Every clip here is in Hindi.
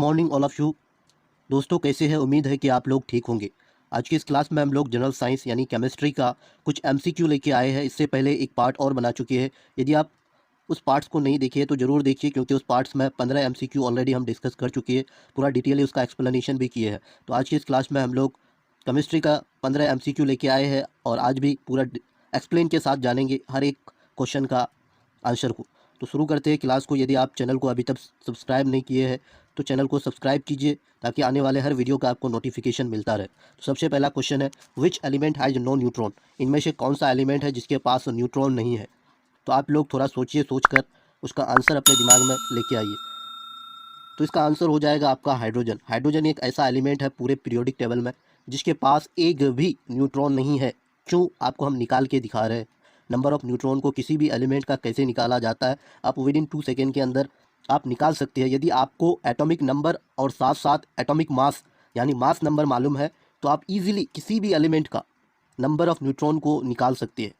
Morning all of you. दोस्तों कैसे हैं? उम्मीद है कि आप लोग ठीक होंगे। आज की इस क्लास में हम लोग जनरल साइंस यानी केमिस्ट्री का कुछ एमसीक्यू लेके आए हैं। इससे पहले एक पार्ट और बना चुके हैं। यदि आप उस पार्ट्स को नहीं देखिए तो ज़रूर देखिए, क्योंकि उस पार्ट्स में 15 एमसीक्यू ऑलरेडी हम डिस्कस कर चुके हैं। पूरा डिटेली उसका एक्सप्लेनेशन भी किए हैं। तो आज की इस क्लास में हम लोग केमिस्ट्री का 15 एमसीक्यू लेके आए हैं और आज भी पूरा एक्सप्लेन के साथ जानेंगे हर एक क्वेश्चन का आंसर को। तो शुरू करते हैं क्लास को। यदि आप चैनल को अभी तक सब्सक्राइब नहीं किए हैं तो चैनल को सब्सक्राइब कीजिए, ताकि आने वाले हर वीडियो का आपको नोटिफिकेशन मिलता रहे। तो सबसे पहला क्वेश्चन है, which element has no neutron? इनमें से कौन सा एलिमेंट है जिसके पास न्यूट्रॉन नहीं है? तो आप लोग थोड़ा सोचिए, सोचकर उसका आंसर अपने दिमाग में लेके आइए। तो इसका आंसर हो जाएगा आपका हाइड्रोजन। हाइड्रोजन एक ऐसा एलिमेंट है पूरे पीरियोडिक टेबल में जिसके पास एक भी न्यूट्रॉन नहीं है। क्यों? आपको हम निकाल के दिखा रहे हैं। नंबर ऑफ न्यूट्रॉन को किसी भी एलिमेंट का कैसे निकाला जाता है, आप विद इन 2 सेकेंड के अंदर आप निकाल सकते हैं। यदि आपको एटॉमिक नंबर और साथ साथ एटॉमिक मास यानी मास नंबर मालूम है तो आप इजीली किसी भी एलिमेंट का नंबर ऑफ न्यूट्रॉन को निकाल सकते हैं।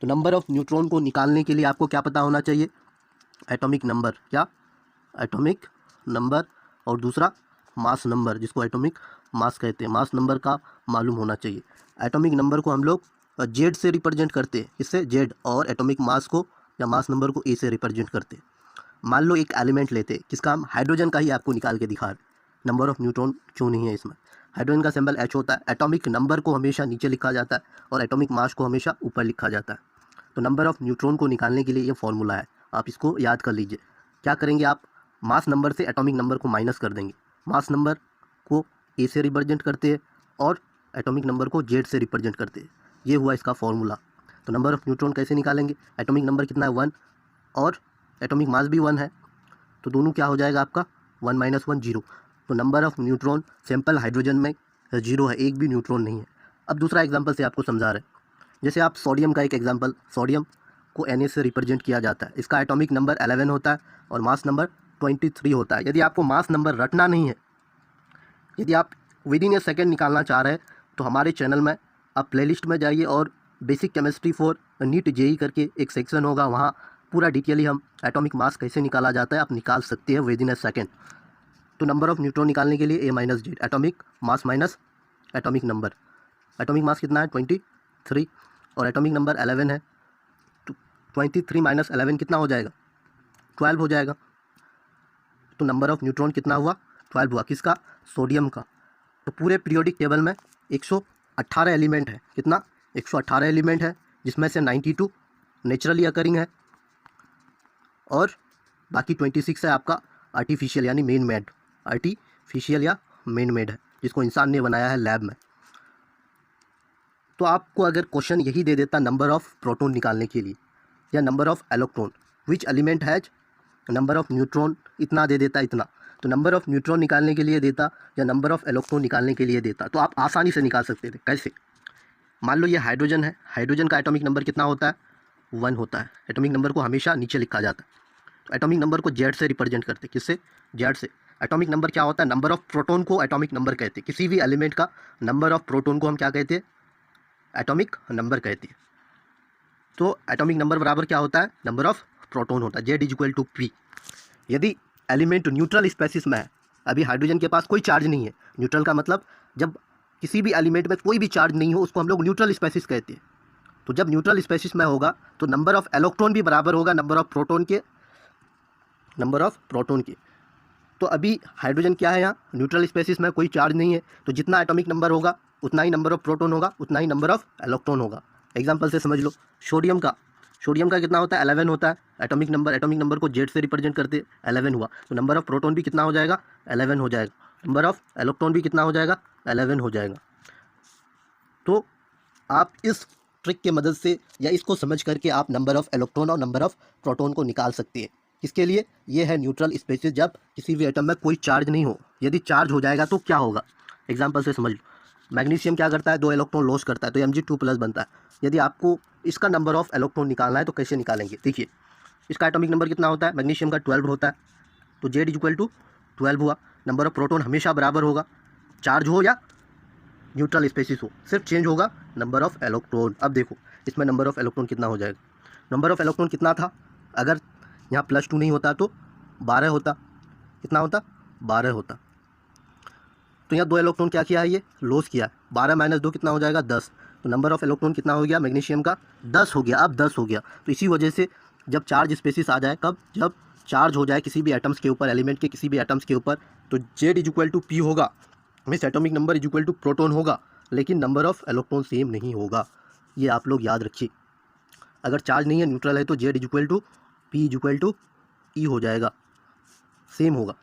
तो नंबर ऑफ न्यूट्रॉन को निकालने के लिए आपको क्या पता होना चाहिए? Atomic number. क्या? Atomic number. और दूसरा मास नंबर, जिसको एटॉमिक मास कहते हैं। मास नंबर का मालूम होना चाहिए। एटॉमिक नंबर को हम लोग जेड से रिप्रेजेंट करते हैं। इससे जेड, और एटॉमिक मास को या मास नंबर को ए से रिप्रेजेंट करते हैं। मान लो एक एलिमेंट लेते हैं, किसका? हम हाइड्रोजन का ही आपको निकाल के दिखा रहे हैं। नंबर ऑफ न्यूट्रॉन क्यों नहीं है इसमें? हाइड्रोजन का सिंबल एच होता है। एटॉमिक नंबर को हमेशा नीचे लिखा जाता है और एटॉमिक मास को हमेशा ऊपर लिखा जाता है। तो नंबर ऑफ न्यूट्रॉन को निकालने के लिए ये फॉर्मूला है, आप इसको याद कर लीजिए। क्या करेंगे आप? मास नंबर से एटॉमिक नंबर को माइनस कर देंगे। मास नंबर को ए से रिप्रेजेंट करते हैं और एटॉमिक नंबर को जेड से रिप्रेजेंट करते हैं। ये हुआ इसका फॉर्मूला। तो नंबर ऑफ न्यूट्रॉन कैसे निकालेंगे? एटॉमिक नंबर कितना है? 1, और एटॉमिक मास भी 1 है, तो दोनों क्या हो जाएगा आपका? 1 - 1 0। तो number of neutron sample hydrogen में 0 है, एक भी न्यूट्रॉन नहीं है। अब दूसरा एग्जाम्पल से आपको समझा रहे हैं। जैसे आप सोडियम का एक एग्जाम्पल, सोडियम को Na से रिप्रेजेंट किया जाता है। इसका एटॉमिक नंबर 11 होता है और मास नंबर 23 होता है। यदि आपको मास नंबर रटना नहीं है, यदि आप विद इन ए सेकेंड निकालना चाह रहे हैं, तो हमारे चैनल में आप प्लेलिस्ट में जाइए और basic chemistry for NEET JEE करके एक सेक्शन होगा, वहाँ पूरा डिटेयली हम एटॉमिक मास कैसे निकाला जाता है आप निकाल सकते हैं विद इन ए सेकेंड। तो नंबर ऑफ न्यूट्रॉन निकालने के लिए A - Z, atomic mass minus atomic number. Atomic mass कितना है? 23, और एटॉमिक नंबर 11 है। तो 23 - 11 कितना हो जाएगा? 12 हो जाएगा। तो नंबर ऑफ न्यूट्रॉन कितना हुआ? 12 हुआ। किसका? सोडियम का। तो पूरे पीरियोडिक टेबल में 118 एलिमेंट है। कितना? 118 एलिमेंट है, जिसमें से 92 नेचुरली अकरिंग है और बाकी 26 है आपका आर्टिफिशियल यानी मेन मेड। आर्टिफिशियल या मेन मेड है, जिसको इंसान ने बनाया है लैब में। तो आपको अगर क्वेश्चन यही दे देता नंबर ऑफ प्रोटॉन निकालने के लिए या number of electron, which element has number of neutron, इतना दे देता, इतना, तो नंबर ऑफ न्यूट्रॉन निकालने के लिए देता या नंबर ऑफ इलेक्ट्रॉन निकालने के लिए देता, तो आप आसानी से निकाल सकते थे। कैसे? मान लो ये हाइड्रोजन है। हाइड्रोजन का एटॉमिक नंबर कितना होता है? 1 होता है। एटॉमिक नंबर को हमेशा नीचे लिखा जाता है। तो एटॉमिक नंबर को जेड से रिप्रेजेंट करते। किससे? जेड से। एटॉमिक नंबर क्या होता है? नंबर ऑफ प्रोटॉन को एटॉमिक नंबर कहते हैं। किसी भी एलिमेंट का नंबर ऑफ प्रोटॉन को हम क्या कहते हैं? एटॉमिक नंबर कहते हैं। तो एटॉमिक नंबर बराबर क्या होता है? नंबर ऑफ प्रोटॉन होता है। Z = P। यदि एलिमेंट न्यूट्रल स्पेसिस में है, अभी हाइड्रोजन के पास कोई चार्ज नहीं है। न्यूट्रल का मतलब जब किसी भी एलिमेंट में कोई भी चार्ज नहीं हो, उसको हम लोग न्यूट्रल स्पेसिस कहते हैं। तो जब न्यूट्रल स्पेसिस में होगा तो नंबर ऑफ इलेक्ट्रॉन भी बराबर होगा नंबर ऑफ प्रोटॉन के। नंबर ऑफ प्रोटॉन के। तो अभी हाइड्रोजन क्या है? यहाँ न्यूट्रल स्पेसिस में कोई चार्ज नहीं है, तो जितना एटॉमिक नंबर होगा उतना ही नंबर ऑफ प्रोटॉन होगा, उतना ही नंबर ऑफ इलेक्ट्रॉन होगा। एग्जांपल से समझ लो, सोडियम का कितना होता है? 11 होता है। एटॉमिक नंबर को जेड से रिप्रेजेंट करते 11 हुआ, तो नंबर ऑफ प्रोटॉन भी कितना हो जाएगा? 11 हो जाएगा। नंबर ऑफ इलेक्ट्रॉन भी कितना हो जाएगा? 11 हो जाएगा। तो आप इस ट्रिक के मदद से या इसको समझ करके आप नंबर ऑफ इलेक्ट्रॉन और नंबर ऑफ प्रोटॉन को निकाल सकते हैं। किसके लिए? ये है न्यूट्रल स्पेसिस, जब किसी भी एटम में कोई चार्ज नहीं हो। यदि चार्ज हो जाएगा तो क्या होगा? एग्जांपल से समझ लो, मैग्नीशियम क्या करता है? 2 इलेक्ट्रॉन लॉस करता है, तो Mg2+ बनता है। यदि आपको इसका नंबर ऑफ इलेक्ट्रॉन निकालना है तो कैसे निकालेंगे? देखिए, इसका एटॉमिक नंबर कितना होता है? मैग्नीशियम का 12 होता है, तो Z = 12 हुआ। नंबर ऑफ प्रोटॉन हमेशा बराबर होगा, चार्ज हो या न्यूट्रल स्पेसिस हो, सिर्फ चेंज होगा नंबर ऑफ इलेक्ट्रॉन। अब देखो इसमें नंबर ऑफ इलेक्ट्रॉन कितना हो जाएगा? नंबर ऑफ इलेक्ट्रॉन कितना था? अगर यहाँ +2 नहीं होता तो 12 होता। कितना होता? 12 होता। तो यहाँ 2 इलेक्ट्रॉन क्या किया है, ये लॉस किया है। 12 माइनस 2 कितना हो जाएगा, 10। तो नंबर ऑफ इलेक्ट्रॉन कितना हो गया मैग्नीशियम का, 10 हो गया। अब 10 हो गया तो इसी वजह से जब चार्ज स्पेसिस आ जाए, कब, जब चार्ज हो जाए किसी भी एटम्स के ऊपर, एलिमेंट के किसी भी एटम्स के ऊपर, तो Z is equal to P होगा, means atomic number is equal to proton होगा, लेकिन नंबर ऑफ इलेक्ट्रॉन सेम नहीं होगा। ये आप लोग याद रखिए। अगर चार्ज नहीं है, न्यूट्रल है, तो Z is equal to P is equal to E हो जाएगा, सेम होगा।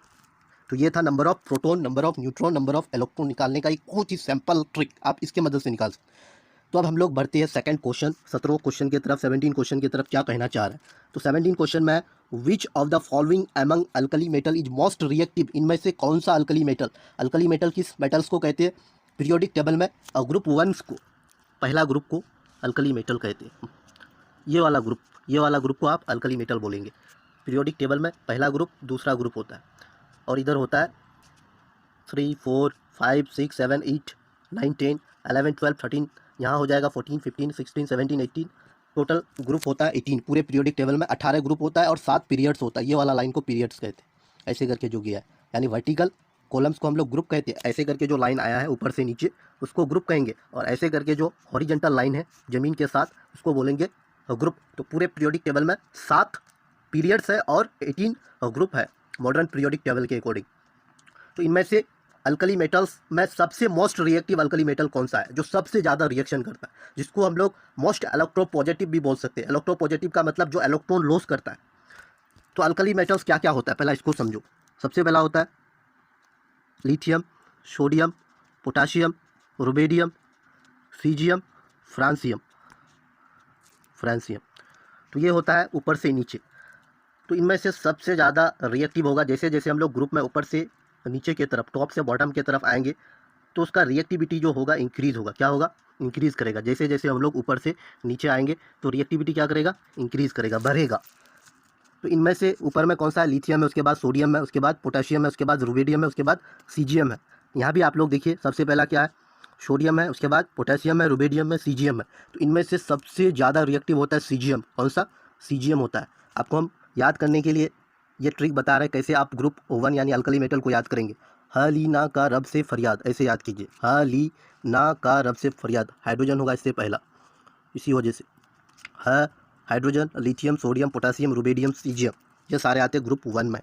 तो ये था number of proton, number of neutron, number of electron निकालने का एक बहुत ही सिंपल ट्रिक, आप इसके मदद से निकाल सकते। तो अब हम लोग बढ़ते हैं सेकंड क्वेश्चन, 17 क्वेश्चन की तरफ, 17 क्वेश्चन की तरफ क्या कहना चाह रहे हैं। तो 17 क्वेश्चन में, which of the following among alkali metal is most reactive, इनमें से कौन सा अल्कली मेटल किस मेटल्स को कहते हैं पीरियोडिक टेबल में, और ग्रुप 1 को, पहला ग्रुप को अल्कली मेटल कहते हैं। ये वाला ग्रुप को आप अल्कली मेटल बोलेंगे। पीरियोडिक टेबल में पहला ग्रुप, दूसरा ग्रुप होता है, और इधर होता है 3, 4, 5, 6, 7, 8, 9, 10, 11, 12, 13, यहाँ हो जाएगा 14, 15, 16, 17, 18, टोटल ग्रुप होता है 18। पूरे पीरियोडिक टेबल में 18 ग्रुप होता है और 7 पीरियड्स होता है। ये वाला लाइन को पीरियड्स कहते हैं, ऐसे करके जो गया है, यानी वर्टिकल कॉलम्स को हम लोग ग्रुप कहते हैं। ऐसे करके जो लाइन आया है ऊपर से नीचे, उसको ग्रुप कहेंगे, और ऐसे करके जो हॉरिजेंटल लाइन है ज़मीन के साथ, उसको बोलेंगे ग्रुप। तो पूरे पीरियोडिक टेबल में 7 पीरियड्स है और 18 ग्रुप है मॉडर्न पीरियोडिक टेबल के अकॉर्डिंग। तो इनमें से अल्कली मेटल्स में सबसे मोस्ट रिएक्टिव अल्कली मेटल कौन सा है, जो सबसे ज़्यादा रिएक्शन करता है, जिसको हम लोग मोस्ट इलेक्ट्रोपॉजिटिव भी बोल सकते हैं। इलेक्ट्रोपॉजिटिव का मतलब जो इलेक्ट्रॉन लॉस करता है। तो अल्कली मेटल्स क्या क्या होता है, पहला इसको समझो। सबसे पहला होता है lithium, sodium, potassium, rubidium, caesium, francium. तो ये होता है ऊपर से नीचे। तो इनमें से सबसे ज़्यादा रिएक्टिव होगा, जैसे जैसे हम लोग ग्रुप में ऊपर से नीचे की तरफ, टॉप से बॉटम की तरफ आएंगे, तो उसका रिएक्टिविटी जो होगा इंक्रीज़ होगा। क्या होगा, इंक्रीज़ करेगा। जैसे जैसे हम लोग ऊपर से नीचे आएंगे तो रिएक्टिविटी क्या करेगा, इंक्रीज़ करेगा, बढ़ेगा। तो इनमें से ऊपर में कौन सा है, लिथियम है, उसके बाद सोडियम है, उसके बाद पोटेशियम है, उसके बाद रुबेडियम है, उसके बाद सीजियम है। यहाँ भी आप लोग देखिए, सबसे पहला क्या है, सोडियम है, उसके बाद पोटेशियम है, रुबेडियम है, सीजियम है। तो इनमें से सबसे ज़्यादा रिएक्टिव होता है सीजियम। कौन सा, सीजियम होता है। आपको हम याद करने के लिए ये ट्रिक बता रहे हैं, कैसे आप ग्रुप 1 यानी अल्कली मेटल को याद करेंगे। हली ना का रब से फरियाद, ऐसे याद कीजिए, हली ना का रब से फरियाद। हाइड्रोजन होगा इससे पहला, इसी वजह से है hydrogen, lithium, sodium, potassium, rubidium, caesium, ये सारे आते हैं ग्रुप 1 में।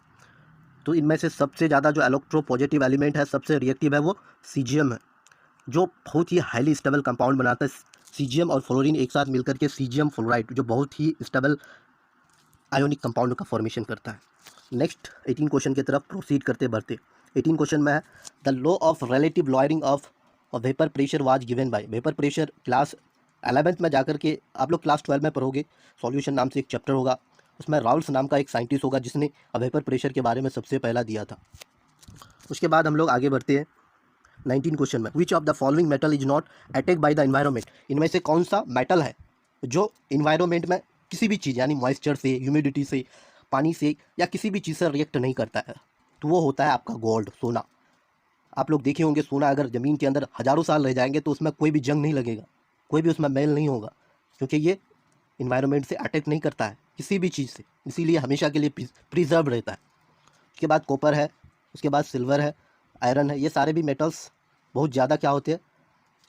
तो इनमें से सबसे ज़्यादा जो इलेक्ट्रोपॉजिटिव एलिमेंट है, सबसे रिएक्टिव है, वो सीजियम है, जो बहुत ही हाईली स्टेबल कंपाउंड बनाता है। सीजियम और फ्लोरीन एक साथ मिलकर के सीजियम फ्लोराइड, जो बहुत ही स्टेबल आयोनिक कंपाउंड का फॉर्मेशन करता है। नेक्स्ट 18 क्वेश्चन की तरफ प्रोसीड करते बढ़ते। 18 क्वेश्चन में है, the law of relative lawyering of vapour pressure was given by. Vapour pressure class 11th में जाकर के आप लोग क्लास 12 में पढ़ोगे, सॉल्यूशन नाम से एक चैप्टर होगा, उसमें राउल्स नाम का एक साइंटिस्ट होगा जिसने वेपर प्रेशर के बारे में सबसे पहला दिया था। उसके बाद हम लोग आगे बढ़ते हैं 19 क्वेश्चन में, which of the following metal is not attack by the environment. इनमें से कौन सा मेटल है जो इन्वायरमेंट में किसी भी चीज़, यानी मॉइस्चर से, ह्यूमिडिटी से, पानी से, या किसी भी चीज़ से रिएक्ट नहीं करता है। तो वो होता है आपका गोल्ड, सोना। आप लोग देखे होंगे, सोना अगर ज़मीन के अंदर हज़ारों साल रह जाएंगे तो उसमें कोई भी जंग नहीं लगेगा, कोई भी उसमें मेल नहीं होगा, क्योंकि ये इन्वायरमेंट से अटैक नहीं करता है किसी भी चीज़ से, इसीलिए हमेशा के लिए प्रिजर्व रहता है। उसके बाद कॉपर है, उसके बाद सिल्वर है, आयरन है। ये सारे भी मेटल्स बहुत ज़्यादा क्या होते हैं,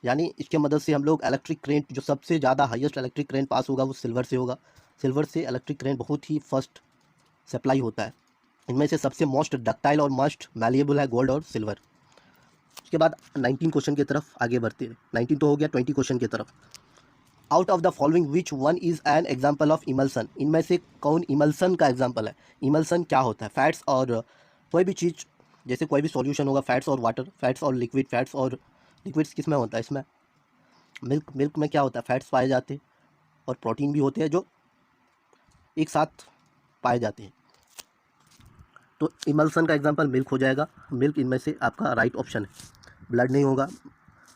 यानी इसके मदद से हम लोग इलेक्ट्रिक करंट, जो सबसे ज़्यादा हाईएस्ट इलेक्ट्रिक करंट पास होगा वो सिल्वर से होगा। सिल्वर से इलेक्ट्रिक करंट बहुत ही फर्स्ट सप्लाई होता है। इनमें से सबसे मोस्ट डक्टाइल और मोस्ट मैलिएबल है गोल्ड और सिल्वर। उसके बाद 19 क्वेश्चन की तरफ आगे बढ़ते हैं। 19 तो हो गया, 20 क्वेश्चन की तरफ। Out of the following which one is an example of emulsion. इनमें से कौन इमल्सन का एग्जाम्पल है। इमल्सन क्या होता है, फैट्स और कोई भी चीज़, जैसे कोई भी सॉल्यूशन होगा, फैट्स और वाटर, फैट्स और लिक्विड, फैट्स और लिक्विड्स किस में होता है, इसमें मिल्क में क्या होता है, फैट्स पाए जाते हैं और प्रोटीन भी होते हैं जो एक साथ पाए जाते हैं। तो इमल्सन का एग्जांपल मिल्क हो जाएगा। मिल्क इनमें से आपका राइट ऑप्शन है। ब्लड नहीं होगा,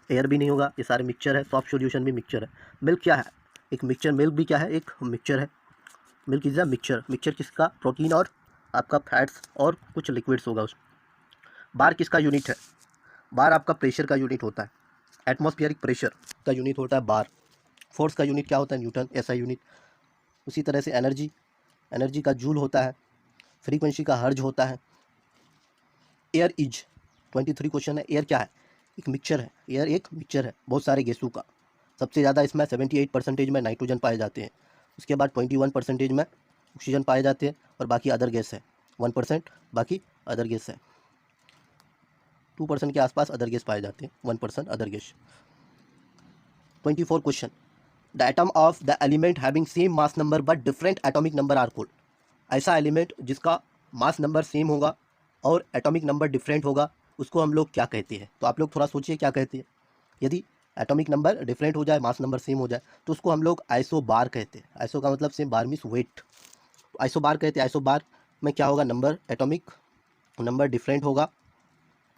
एयर भी नहीं होगा, ये सारे मिक्सचर है, सॉफ्ट सॉल्यूशन भी मिक्सचर है। मिल्क क्या है, एक मिक्सचर, मिल्क भी क्या है, एक मिक्सचर है। Milk is a mixture. Mixture किसका, प्रोटीन और आपका फैट्स और कुछ लिक्विड्स होगा उसमें। बार किसका यूनिट है, बार आपका प्रेशर का यूनिट होता है, एटमॉस्फेरिक प्रेशर का यूनिट होता है बार। फोर्स का यूनिट क्या होता है, न्यूटन, ऐसा यूनिट। उसी तरह से एनर्जी, एनर्जी का जूल होता है। फ्रीक्वेंसी का हर्ज होता है। एयर इज 23 क्वेश्चन है। एयर क्या है? एक मिक्सचर है। एयर एक मिक्सचर है बहुत सारे गैसों का। सबसे ज़्यादा इसमें 78% में नाइट्रोजन पाए जाते हैं, उसके बाद 21% में ऑक्सीजन पाए जाते हैं और बाकी अदर गैस है 1%, बाकी अदर गैस है 2% के आसपास अदर गैस पाए जाते हैं, 1% other gas. 24 question, the atom of the element having same mass number but different atomic number are called. ऐसा एलिमेंट जिसका मास नंबर सेम होगा और एटॉमिक नंबर डिफरेंट होगा उसको हम लोग क्या कहते हैं? तो आप लोग थोड़ा सोचिए क्या कहते हैं। यदि एटॉमिक नंबर डिफरेंट हो जाए, मास नंबर सेम हो जाए, तो उसको हम लोग आइसोबार कहते हैं। आइसो का मतलब same, bar means weight, isobar कहते हैं। आइसोबार में क्या होगा? नंबर, एटॉमिक नंबर डिफरेंट होगा,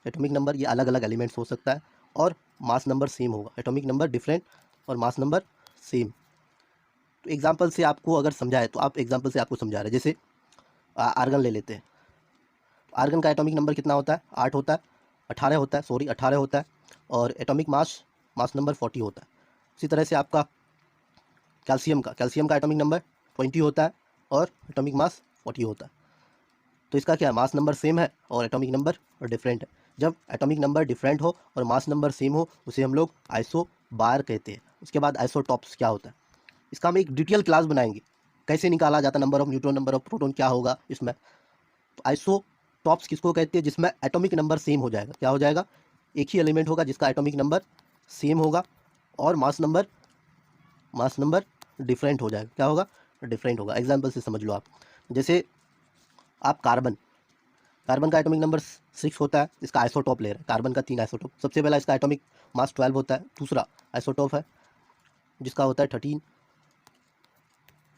एटॉमिक नंबर ये अलग अलग एलिमेंट्स हो सकता है, और मास नंबर सेम होगा। एटॉमिक नंबर डिफरेंट और मास नंबर सेम। तो एग्जांपल से आपको अगर समझाए तो आप एग्जांपल से आपको समझा रहे हैं। जैसे आर्गन ले लेते हैं। आर्गन का एटॉमिक नंबर कितना होता है? 8 होता है, 18 होता है, सॉरी 18 होता है, और एटॉमिक मास नंबर 40 होता है। इसी तरह से आपका कैल्शियम का एटॉमिक नंबर 20 होता है और एटॉमिक मास 40 होता है। तो इसका क्या है? मास नंबर सेम है और एटॉमिक नंबर डिफरेंट है। जब एटॉमिक नंबर डिफरेंट हो और मास नंबर सेम हो उसे हम लोग आइसोबार कहते हैं। उसके बाद आइसोटॉप्स क्या होता है, इसका हम एक डिटेल क्लास बनाएंगे, कैसे निकाला जाता है number of neutron, number of proton क्या होगा इसमें। तो आइसोटॉप्स किसको कहते हैं? जिसमें एटॉमिक नंबर सेम हो जाएगा। क्या हो जाएगा? एक ही एलिमेंट होगा जिसका एटॉमिक नंबर सेम होगा और मास नंबर डिफरेंट हो जाएगा। क्या होगा? डिफरेंट होगा। एग्जाम्पल से समझ लो आप। जैसे आप कार्बन का एटॉमिक नंबर 6 होता है, इसका आइसोटॉप ले रहे हैं। कार्बन का 3 आइसोटॉप, सबसे पहला इसका एटॉमिक मास 12 होता है, दूसरा आइसोटॉप है जिसका होता है 13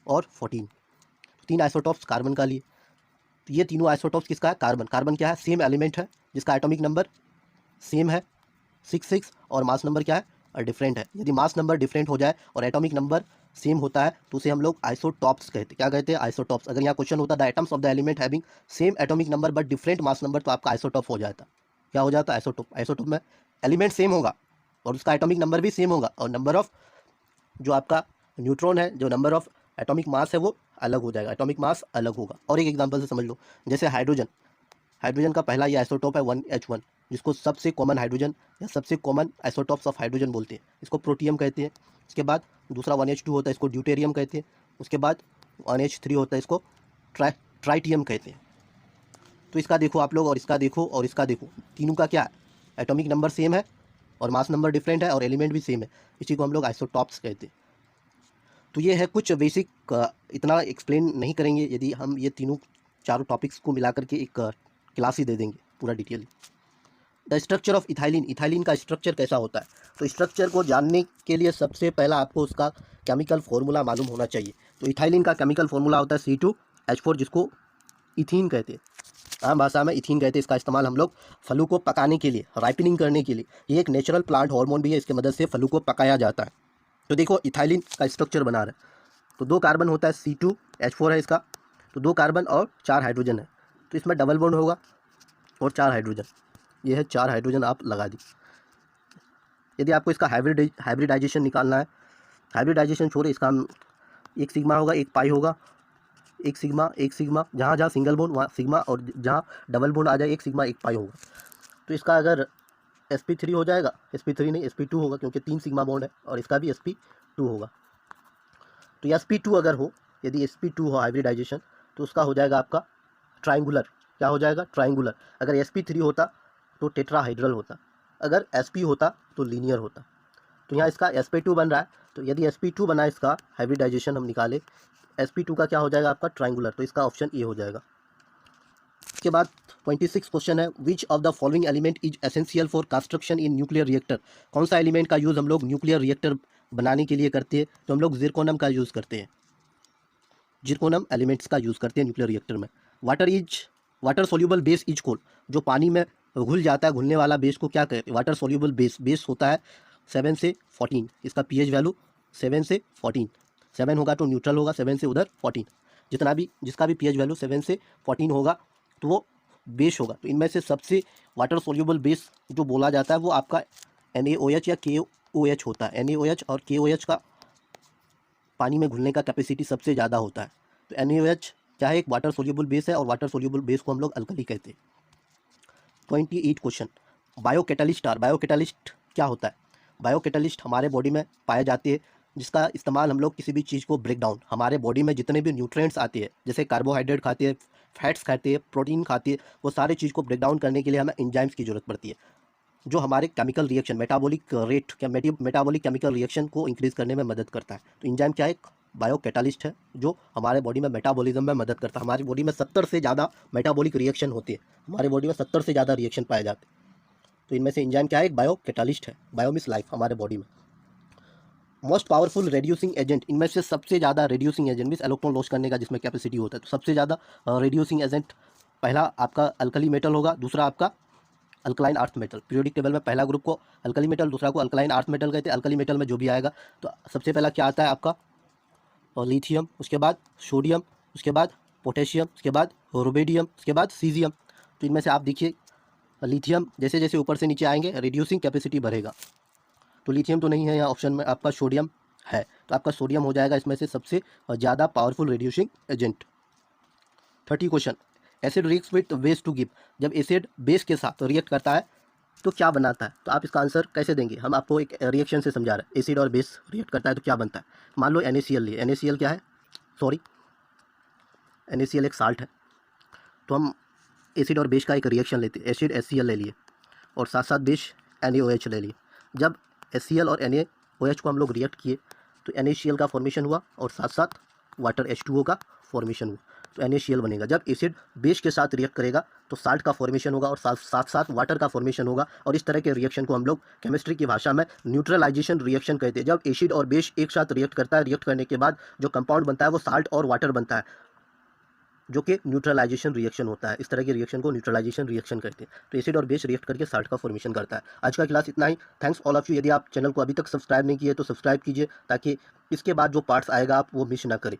और 14। 3 आइसोटॉप्स कार्बन का लिए। तो ये तीनों आइसोटॉप्स किसका है? कार्बन क्या है? सेम एलिमेंट है जिसका एटॉमिक नंबर सेम है 6 और मास नंबर क्या है? डिफरेंट है। यदि मास नंबर डिफरेंट हो जाए और एटॉमिक नंबर सेम होता है तो उसे हम लोग आइसोटॉप्स कहते हैं। क्या कहते हैं? आइसोटॉप्स। अगर यहाँ क्वेश्चन होता the atoms of the element having same atomic number but different mass number, तो आपका आइसोटॉप हो जाता। क्या हो जाता? आइसोटॉप। आइसोटॉप में एलिमेंट सेम होगा और उसका एटॉमिक नंबर भी सेम होगा और नंबर ऑफ जो आपका न्यूट्रॉन है, जो नंबर ऑफ एटॉमिक मास है वो अलग हो जाएगा, एटॉमिक मास अलग होगा। और एक एग्जांपल से समझ लो, जैसे हाइड्रोजन का पहला ये आइसोटॉप है 1H1, जिसको सबसे कॉमन हाइड्रोजन या सबसे कॉमन आइसोटॉप्स ऑफ हाइड्रोजन बोलते हैं, इसको प्रोटियम कहते हैं। उसके बाद दूसरा 1H2 होता है, इसको ड्यूटेरियम कहते हैं। उसके बाद 1H3 होता है, इसको ट्राइटियम कहते हैं। तो इसका देखो आप लोग, और इसका देखो और इसका देखो, तीनों का क्या है? एटॉमिक नंबर सेम है और मास नंबर डिफरेंट है और एलिमेंट भी सेम है, इसी को हम लोग आइसोटॉप्स कहते हैं। तो ये है कुछ बेसिक, इतना एक्सप्लेन नहीं करेंगे। यदि हम ये चारों टॉपिक्स को मिला करके एक क्लास ही दे देंगे पूरा detail. The structure of ethylene, ethylene का स्ट्रक्चर कैसा होता है? तो स्ट्रक्चर को जानने के लिए सबसे पहला आपको उसका केमिकल फार्मूला मालूम होना चाहिए। तो इथाइलिन का केमिकल फार्मूला होता है C2H4, जिसको इथीन कहते हैं, आम भाषा में इथीन कहते हैं। इसका इस्तेमाल हम लोग फलों को पकाने के लिए, राइपनिंग करने के लिए, ये एक नेचुरल प्लांट हार्मोन भी है, इसके मदद से फलों को पकाया जाता है। तो देखो इथाइलिन का स्ट्रक्चर बना रहा है, तो 2 कार्बन होता है, C2H4 है इसका, तो 2 कार्बन और 4 हाइड्रोजन है, तो इसमें डबल बॉन्ड होगा और 4 हाइड्रोजन, ये है 4 हाइड्रोजन आप लगा दी। यदि आपको इसका हाइब्रिडाइजेशन निकालना है, हाइब्रिडाइजेशन छोड़े, इसका एक सिग्मा होगा, एक पाई होगा, एक सिग्मा, जहाँ जहाँ सिंगल बोन वहाँ सिग्मा, और जहाँ डबल बोन आ जाए एक सिग्मा एक पाई होगा। तो इसका अगर sp3 हो जाएगा, sp3 नहीं sp2 होगा, क्योंकि 3 सिग्मा बॉन्ड है, और इसका भी sp2 होगा। तो sp2 अगर हो, यदि sp2 हो हाइब्रिडाइजेशन, तो उसका हो जाएगा आपका ट्राइंगुलर। क्या हो जाएगा? ट्राइंगुलर। अगर sp3 होता तो टेट्राहाइड्रल होता, अगर sp होता तो लीनियर होता। तो यहाँ इसका sp2 बन रहा है, तो यदि sp2 बना, इसका हाइब्रिडाइजेशन हम निकाले, sp2 का क्या हो जाएगा? आपका ट्राइंगुलर। तो इसका ऑप्शन ए हो जाएगा। इसके बाद 26 क्वेश्चन है, which of the following element is essential for construction in nuclear reactor. कौन सा एलिमेंट का यूज़ हम लोग न्यूक्लियर रिएक्टर बनाने के लिए करते हैं? तो हम लोग जिरकोनम का यूज़ करते हैं, जिरकोनम एलिमेंट्स का यूज़ करते हैं न्यूक्लियर रिएक्टर में। Water soluble base is called, जो पानी में घुल जाता है, घुलने वाला बेस को क्या कहते हैं? वाटर सोल्यूबल बेस होता है 7 से 14, इसका pH वैल्यू 7 से 14, 7 होगा तो न्यूट्रल होगा, 7 से उधर 14, जिसका भी pH वैल्यू 7 से 14 होगा तो वो बेस होगा। तो इनमें से सबसे वाटर सोल्यूबल बेस जो बोला जाता है वो आपका NaOH या KOH होता है। NaOH और KOH का पानी में घुलने का कैपेसिटी सबसे ज़्यादा होता है। तो NaOH क्या है? एक वाटर सोल्यूबल बेस है, और वाटर सोल्यूबल बेस को हम लोग अल्कली कहते हैं। 28 क्वेश्चन। बायोकैटालिस्ट आर, बायोकैटालिस्ट क्या होता है? बायोकैटालिस्ट हमारे बॉडी में पाए जाते हैं जिसका इस्तेमाल हम लोग किसी भी चीज़ को ब्रेक डाउन, हमारे बॉडी में जितने भी न्यूट्रिएंट्स आते हैं, जैसे कार्बोहाइड्रेट खाते हैं, फैट्स खाते हैं, प्रोटीन खाते हैं, वो सारे चीज़ को ब्रेक डाउन करने के लिए हमें एंजाइम्स की ज़रूरत पड़ती है, जो हमारे केमिकल रिएक्शन, मेटाबॉलिक रेट या मेटाबॉलिक केमिकल रिएक्शन को इंक्रीज़ करने में मदद करता है। तो एंजाइम क्या है? एक बायो कैटालिस्ट है जो हमारे बॉडी में मेटाबॉलिज्म में मदद करता है। हमारी बॉडी में 70 से ज़्यादा मेटाबॉलिक रिएक्शन होती है, हमारी बॉडी में 70 से ज़्यादा रिएक्शन पाए जाते हैं। तो इनमें से एंजाइम क्या है? एक बायो कैटालिस्ट है। बायो मीन्स लाइफ, हमारे बॉडी में। मोस्ट पावरफुल रेड्यूसिंग एजेंट, इनमें से सबसे ज़्यादा reducing agent means electron loss करने का जिसमें कैपेसिटी होता है, तो सबसे ज़्यादा रेड्यूसिंग एजेंट पहला आपका अल्कली मेटल होगा, दूसरा आपका alkaline earth metal. Periodic table में पहला ग्रुप को अल्कली मेटल, दूसरा को अल्कलाइन अर्थ मेटल कहते हैं। अल्कली मेटल में जो भी आएगा, तो सबसे पहला क्या आता है आपका? लिथियम, उसके बाद सोडियम, उसके बाद पोटेशियम, उसके बाद रुबिडियम, उसके बाद सीजियम। तो इनमें से आप देखिए, लिथियम जैसे जैसे ऊपर से नीचे आएंगे रिड्यूसिंग कैपेसिटी बढ़ेगा, तो लिथियम तो नहीं है यहाँ ऑप्शन में, आपका सोडियम है, तो आपका सोडियम हो जाएगा इसमें से सबसे ज़्यादा powerful reducing agent. 30 question. Acid reacts with base to give, जब एसिड बेस के साथ रिएक्ट करता है तो क्या बनाता है? तो आप इसका आंसर कैसे देंगे? हम आपको एक रिएक्शन से समझा रहे हैं। एसिड और बेस रिएक्ट करता है तो क्या बनता है? मान लो NaCl लिए, NaCl क्या है? सॉरी, NaCl एक साल्ट है। तो हम एसिड और बेस का एक रिएक्शन लेते हैं, एसिड HCl ले लिए और साथ साथ बेस NaOH ले लिए। जब HCl और NaOH को हम लोग रिएक्ट किए तो NaCl का फॉर्मेशन हुआ और साथ साथ वाटर H2O का फॉर्मेशन हुआ, तो NaCl बनेगा। जब एसिड बेस के साथ रिएक्ट करेगा तो साल्ट का फॉर्मेशन होगा और साथ साथ वाटर का फॉर्मेशन होगा, और इस तरह के रिएक्शन को हम लोग केमिस्ट्री की भाषा में न्यूट्रलाइजेशन रिएक्शन कहते हैं। जब एसिड और बेस एक साथ रिएक्ट करता है, रिएक्ट करने के बाद जो कंपाउंड बनता है वो साल्ट और वाटर बनता है, जो कि न्यूट्रलाइजेशन रिएक्शन होता है। इस तरह के रिएक्शन को न्यूट्रलाइजेशन रिएक्शन कहते हैं। तो एसिड और बेस रिएक्ट करके साल्ट का फॉर्मेशन करता है। आज का क्लास इतना ही। Thanks all of you. यदि आप चैनल को अभी तक सब्सक्राइब नहीं किए तो सब्सक्राइब कीजिए, ताकि इसके बाद जो पार्ट्स आएगा आप वो मिस ना करें।